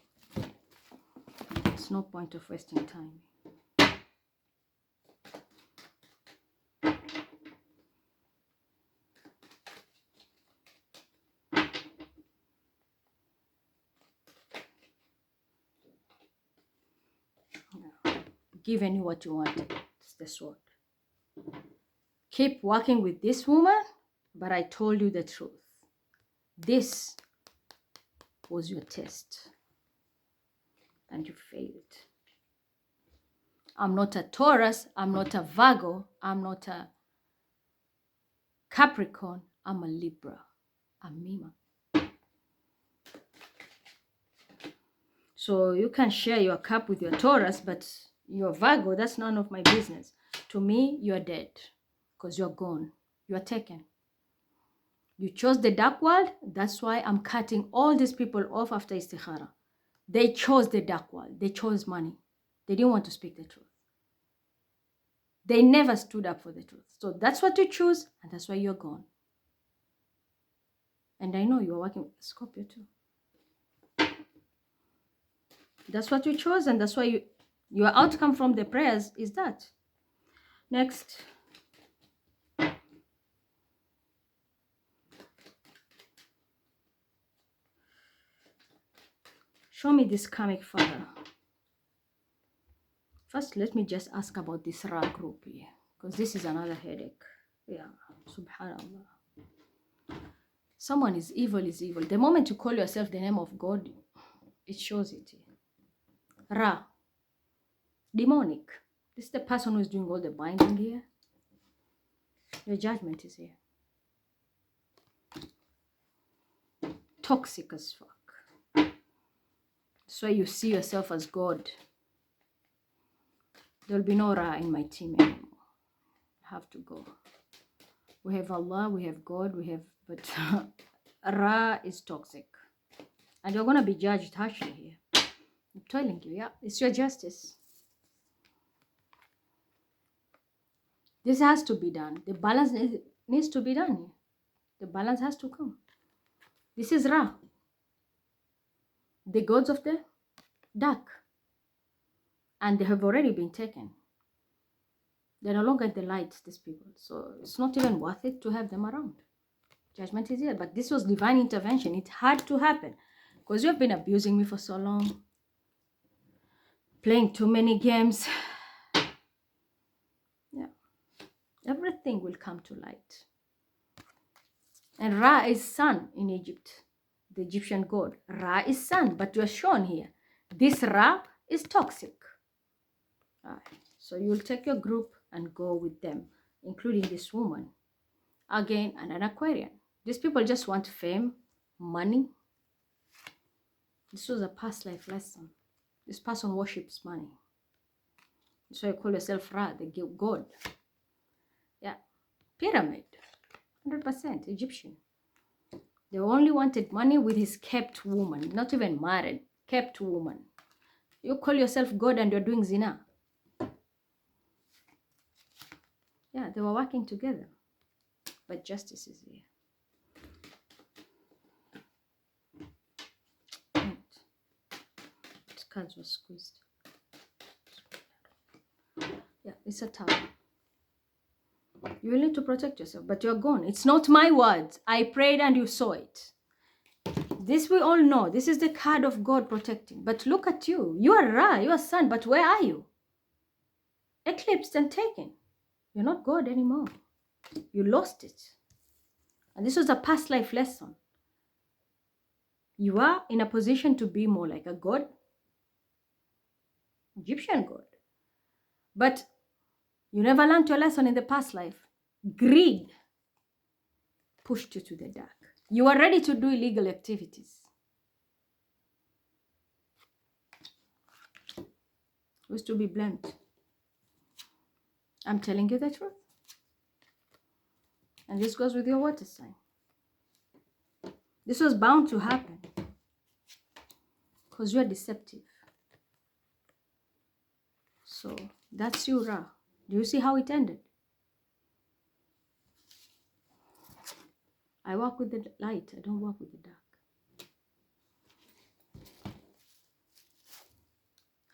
Speaker 1: It's no point of wasting time. Given you what you wanted. It's the sword. Keep working with this woman, but I told you the truth. This was your test. And you failed. I'm not a Taurus. I'm not a Virgo. I'm not a Capricorn. I'm a Libra. I'm Mima. So you can share your cup with your Taurus, but your Virgo, that's none of my business. To me, you're dead because you're gone. You're taken. You chose the dark world. That's why I'm cutting all these people off after istikhara. They chose the dark world. They chose money. They didn't want to speak the truth. They never stood up for the truth. So that's what you choose, and that's why you're gone. And I know you're working with Scorpio too. That's what you chose, and that's why your outcome from the prayers is that. Next. Show me this karmic father. First, let me just ask about this Ra group here, because this is another headache. Yeah, subhanallah. Someone is evil is evil. The moment you call yourself the name of God, it shows it here. Ra, demonic. This is the person who is doing all the binding here. Your judgment is here. Toxic as fuck. So you see yourself as God. There'll be no Ra in my team anymore. I have to go. We have Allah, we have God, but Ra is toxic. And you're going to be judged harshly here. I'm telling you, yeah, it's your justice. This has to be done. The balance needs to be done here. The balance has to come. This is Ra. The gods of the dark. And they have already been taken. They're no longer the light, these people. So it's not even worth it to have them around. Judgment is here. But this was divine intervention. It had to happen. Because you have been abusing me for so long. Playing too many games. Yeah. Everything will come to light. And Ra is sun in Egypt. The Egyptian god. Ra is sun. But you're shown here. This Ra is toxic. All right. So you'll take your group and go with them, including this woman. Again, and an Aquarian. These people just want fame, money. This was a past life lesson. This person worships money. So you call yourself Ra, the god. Yeah. Pyramid. 100% Egyptian. They only wanted money with his kept woman. Not even married. Kept woman. You call yourself God and you're doing zina. Yeah, they were working together. But justice is here. These cards were squeezed. Yeah, it's a tower. You will need to protect yourself, but you're gone. It's not my words. I prayed and you saw it. This we all know. This is the card of God protecting. But look at you. You are Ra, you are sun, but where are you? Eclipsed and taken. You're not God anymore. You lost it. And this was a past life lesson. You are in a position to be more like a god. Egyptian god. But you never learned your lesson in the past life. Greed pushed you to the dark. You are ready to do illegal activities. Who's to be blamed? I'm telling you the truth. And this goes with your water sign. This was bound to happen. Because you're deceptive. So that's you, Ra. Do you see how it ended? I walk with the light. I don't walk with the dark.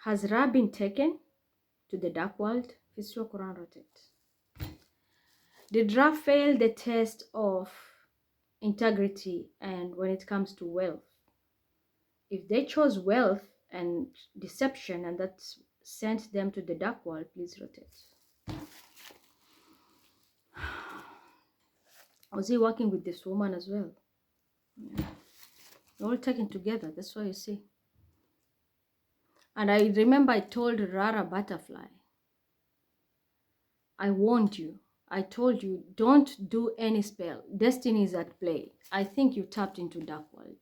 Speaker 1: Has Ra been taken to the dark world? It's your Quran rotate. Did Ra fail the test of integrity and when it comes to wealth? If they chose wealth and deception and that sent them to the dark world, please rotate. Was he working with this woman as well? Yeah. They're all taken together. That's why you see. And I remember I told Rara Butterfly, I warned you. I told you, don't do any spell. Destiny is at play. I think you tapped into dark world.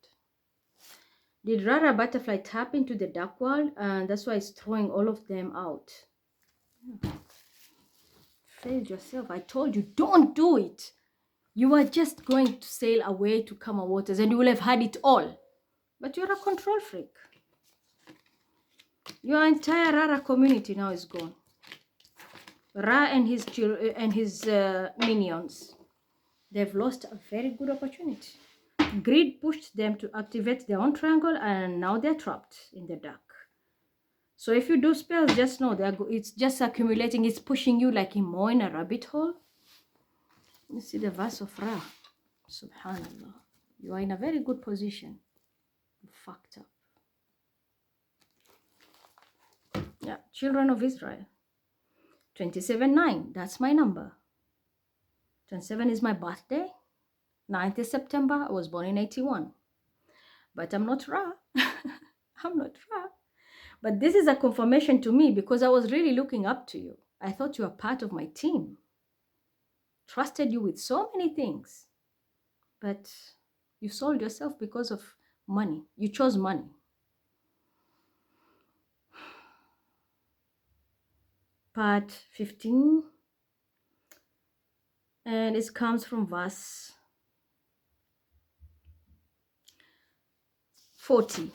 Speaker 1: Did Rara Butterfly tap into the dark world? And that's why it's throwing all of them out. Yeah. Failed yourself. I told you, don't do it. You are just going to sail away to calmer waters and you will have had it all. But you're a control freak. Your entire Rara community now is gone. Ra and his minions. They've lost a very good opportunity. Greed pushed them to activate their own triangle and now they're trapped in the dark. So if you do spells, just know it's just accumulating. It's pushing you like more in a rabbit hole. You see the verse of Ra. Subhanallah. You are in a very good position. You fucked up. Yeah, children of Israel. 27/9, that's my number. 27 is my birthday. 9th is September. I was born in 81. But I'm not Ra. I'm not Ra. But this is a confirmation to me because I was really looking up to you. I thought you were part of my team. Trusted you with so many things. But you sold yourself because of money. You chose money. Part 15. And it comes from verse 40.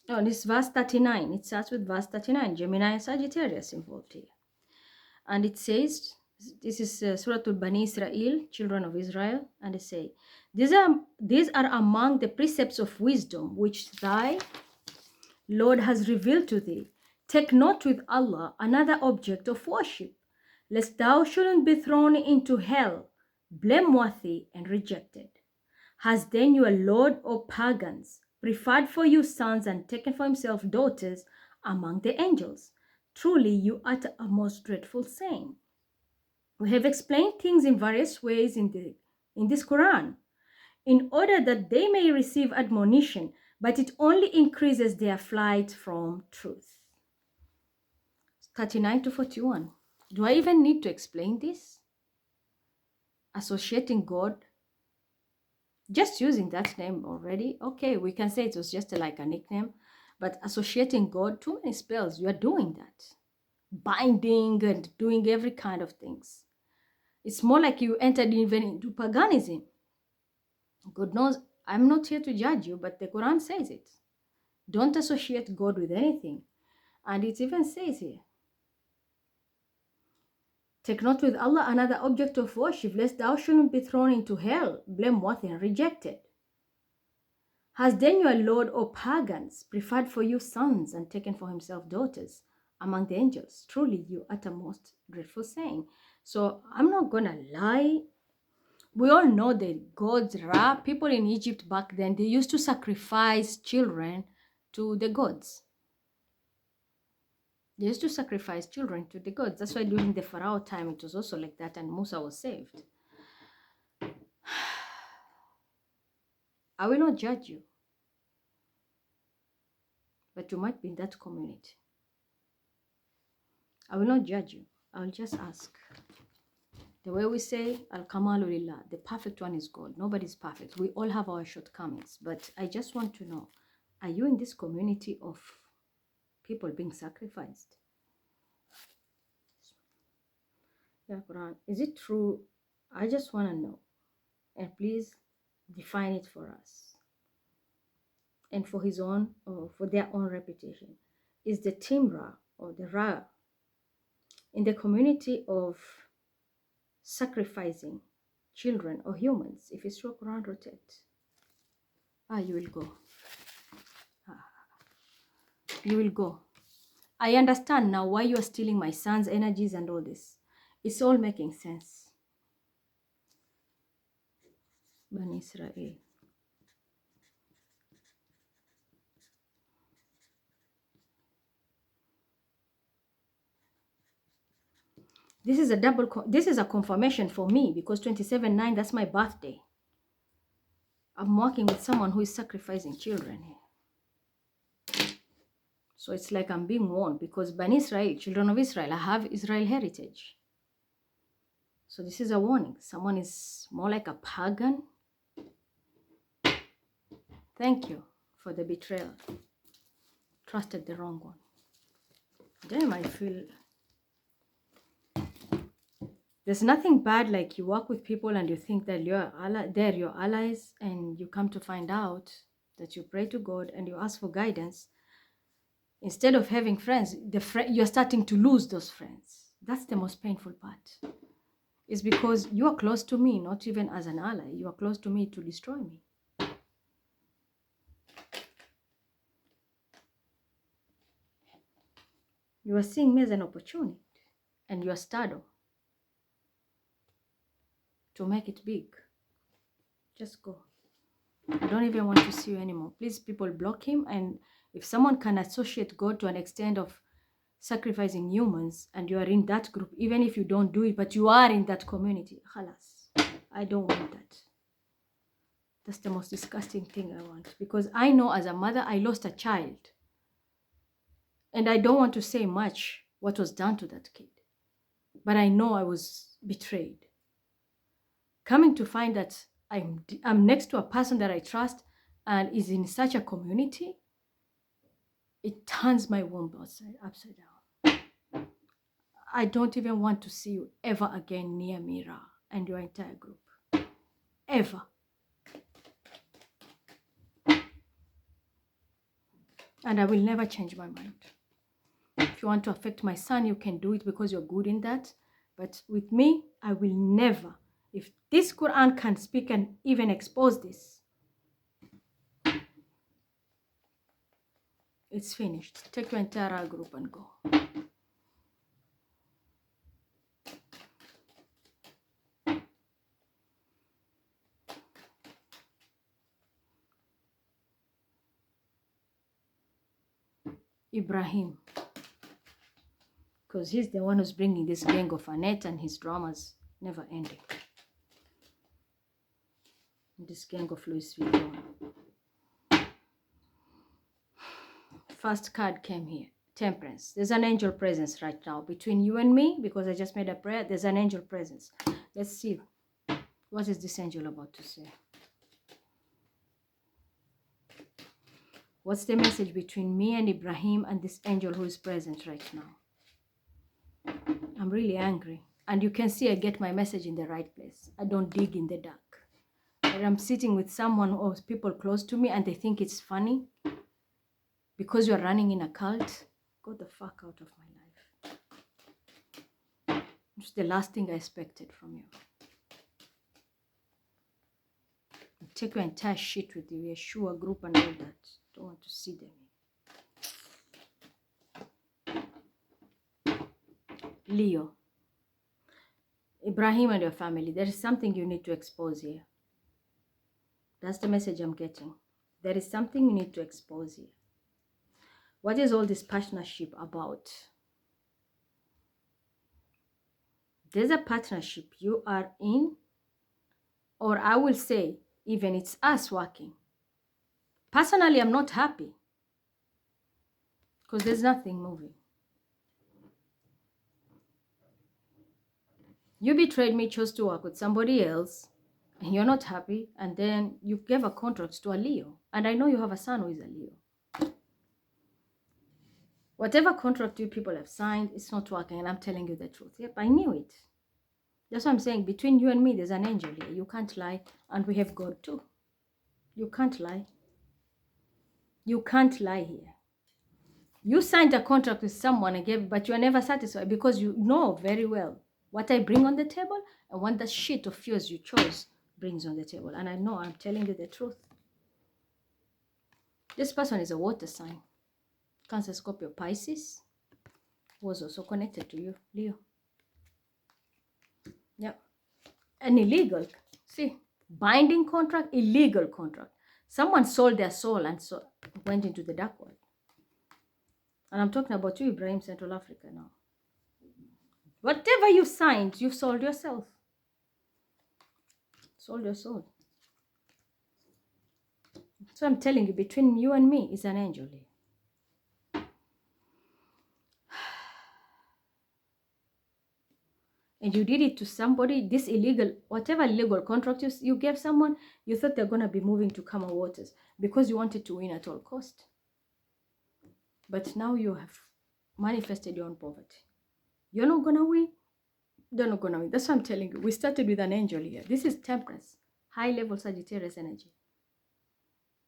Speaker 1: No, this is verse 39. It starts with verse 39. Gemini and Sagittarius involved here. And it says, this is Surah Al-Bani Israel, children of Israel. And it says, these are among the precepts of wisdom, which thy Lord has revealed to thee. Take not with Allah another object of worship, lest thou shouldn't be thrown into hell, blameworthy and rejected. Has then your Lord, O pagans, preferred for you sons and taken for himself daughters among the angels? Truly you utter a most dreadful saying. We have explained things in various ways in this Quran, in order that they may receive admonition, but it only increases their flight from truth. 39 to 41. Do I even need to explain this? Associating God, just using that name already, okay, we can say it was just like a nickname, but associating God, too many spells, you are doing that. Binding and doing every kind of things. It's more like you entered even into paganism. God knows, I'm not here to judge you, but the Quran says it. Don't associate God with anything. And it even says here, take not with Allah another object of worship, lest thou shouldn't be thrown into hell, blameworthy and rejected. Has then your Lord, O pagans, preferred for you sons and taken for himself daughters among the angels? Truly you utter most dreadful saying. So I'm not gonna lie. We all know that gods, Ra, people in Egypt back then, they used to sacrifice children to the gods. They used to sacrifice children to the gods. That's why during the Pharaoh time, it was also like that, and Musa was saved. I will not judge you, but you might be in that community. I will not judge you. I will just ask. The way we say, Al-Kamalu Lillah, the perfect one is God. Nobody's perfect. We all have our shortcomings. But I just want to know, are you in this community of people being sacrificed? Yeah, Quran. Is it true? I just want to know. And please define it for us. And for his own, or for their own reputation. Is the Timra or the Ra in the community of sacrificing children or humans? If it's true, Quran, rotate. You will go. You will go. I understand now why you are stealing my son's energies and all this. It's all making sense. Bani Israel. This is a confirmation for me because 27/9, that's my birthday. I'm working with someone who is sacrificing children here. So it's like I'm being warned because Bani Israel, children of Israel, I have Israel heritage. So this is a warning. Someone is more like a pagan. Thank you for the betrayal. Trusted the wrong one. Damn, I feel... There's nothing bad like you work with people and you think that they're your allies, and you come to find out that you pray to God and you ask for guidance. Instead of having friends, you're starting to lose those friends. That's the most painful part. It's because you are close to me, not even as an ally. You are close to me to destroy me. You are seeing me as an opportunity, and you are startled to make it big. Just go. I don't even want to see you anymore. Please, people, block him and If someone can associate God to an extent of sacrificing humans and you are in that group, even if you don't do it, but you are in that community, khalas, I don't want that. That's the most disgusting thing I want. Because I know as a mother, I lost a child. And I don't want to say much what was done to that kid. But I know I was betrayed. Coming to find that I'm next to a person that I trust and is in such a community, it turns my womb upside down. I don't even want to see you ever again near Mira and your entire group. Ever. And I will never change my mind. If you want to affect my son, you can do it because you're good in that. But with me, I will never. If this Quran can speak and even expose this, it's finished. Take your entire group and go. Ibrahim. Because he's the one who's bringing this gang of Annette and his dramas never ending. This gang of Louis Vuitton. First card came here. Temperance. There's an angel presence right now between you and me, because I just made a prayer. There's an angel presence. Let's see. What is this angel about to say? What's the message between me and Ibrahim and this angel who is present right now? I'm really angry. And you can see I get my message in the right place. I don't dig in the dark. But I'm sitting with someone or people close to me and they think it's funny because you're running in a cult. Go the fuck out of my life. It's the last thing I expected from you. Take your entire shit with you, Yeshua group and all that. Don't want to see them. Leo. Ibrahim and your family. There is something you need to expose here. That's the message I'm getting. There is something you need to expose here. What is all this partnership about? There's a partnership you are in, or I will say, even it's us working. Personally, I'm not happy because there's nothing moving. You betrayed me, chose to work with somebody else, and you're not happy, and then you gave a contract to a Leo. And I know you have a son who is a Leo. Whatever contract you people have signed, it's not working, and I'm telling you the truth. Yep, I knew it. That's what I'm saying. Between you and me, there's an angel here. You can't lie, and we have God too. You can't lie. You can't lie here. You signed a contract with someone and gave, but you are never satisfied because you know very well what I bring on the table and what the shit of yours you chose brings on the table. And I know I'm telling you the truth. This person is a water sign. Cancer, Scorpio, Pisces was also connected to you, Leo. Yep. An illegal, see, binding contract, illegal contract. Someone sold their soul and so went into the dark world. And I'm talking about you, Ibrahim, Central Africa now. Whatever you signed, you sold yourself. Sold your soul. So I'm telling you, between you and me is an angel here. And you did it to somebody, this illegal, whatever illegal contract you gave someone, you thought they're going to be moving to calmer waters because you wanted to win at all cost. But now you have manifested your own poverty. You're not going to win. They're not going to win. That's what I'm telling you. We started with an angel here. This is Temperance, high-level Sagittarius energy.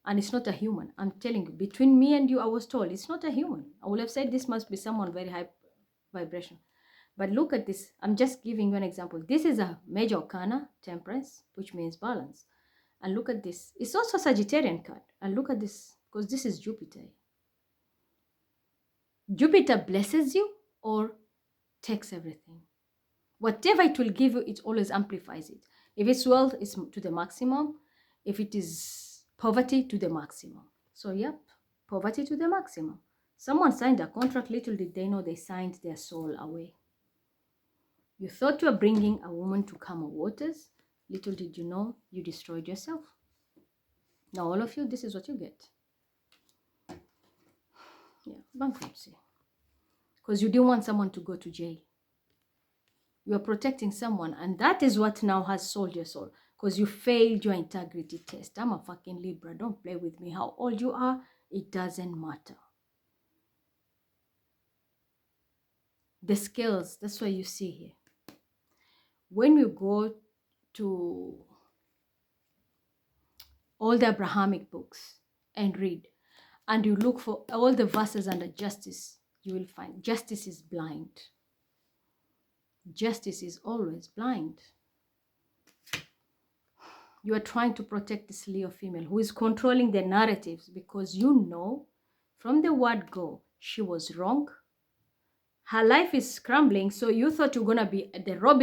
Speaker 1: And it's not a human. I'm telling you, between me and you, I was told, it's not a human. I would have said this must be someone very high vibration. But look at this. I'm just giving you an example. This is a major arcana, Temperance, which means balance. And look at this. It's also a Sagittarian card. And look at this, because this is Jupiter. Jupiter blesses you or takes everything. Whatever it will give you, it always amplifies it. If it's wealth, it's to the maximum. If it is poverty, to the maximum. So, yep, Poverty to the maximum. Someone signed a contract, little did they know they signed their soul away. You thought you were bringing a woman to calmer waters, little did you know you destroyed yourself. Now all of you, this is what you get. Yeah, bankruptcy. Because you didn't want someone to go to jail. You are protecting someone, and that is what now has sold your soul. Because you failed your integrity test. I'm a fucking Libra. Don't play with me. How old you are, it doesn't matter. The scales, that's what you see here. When you go to all the Abrahamic books and read, and you look for all the verses under justice, you will find justice is blind. Justice is always blind. You are trying to protect this Leo female who is controlling the narratives because you know from the word go, she was wrong. Her life is crumbling, so you thought you're going to be the Robin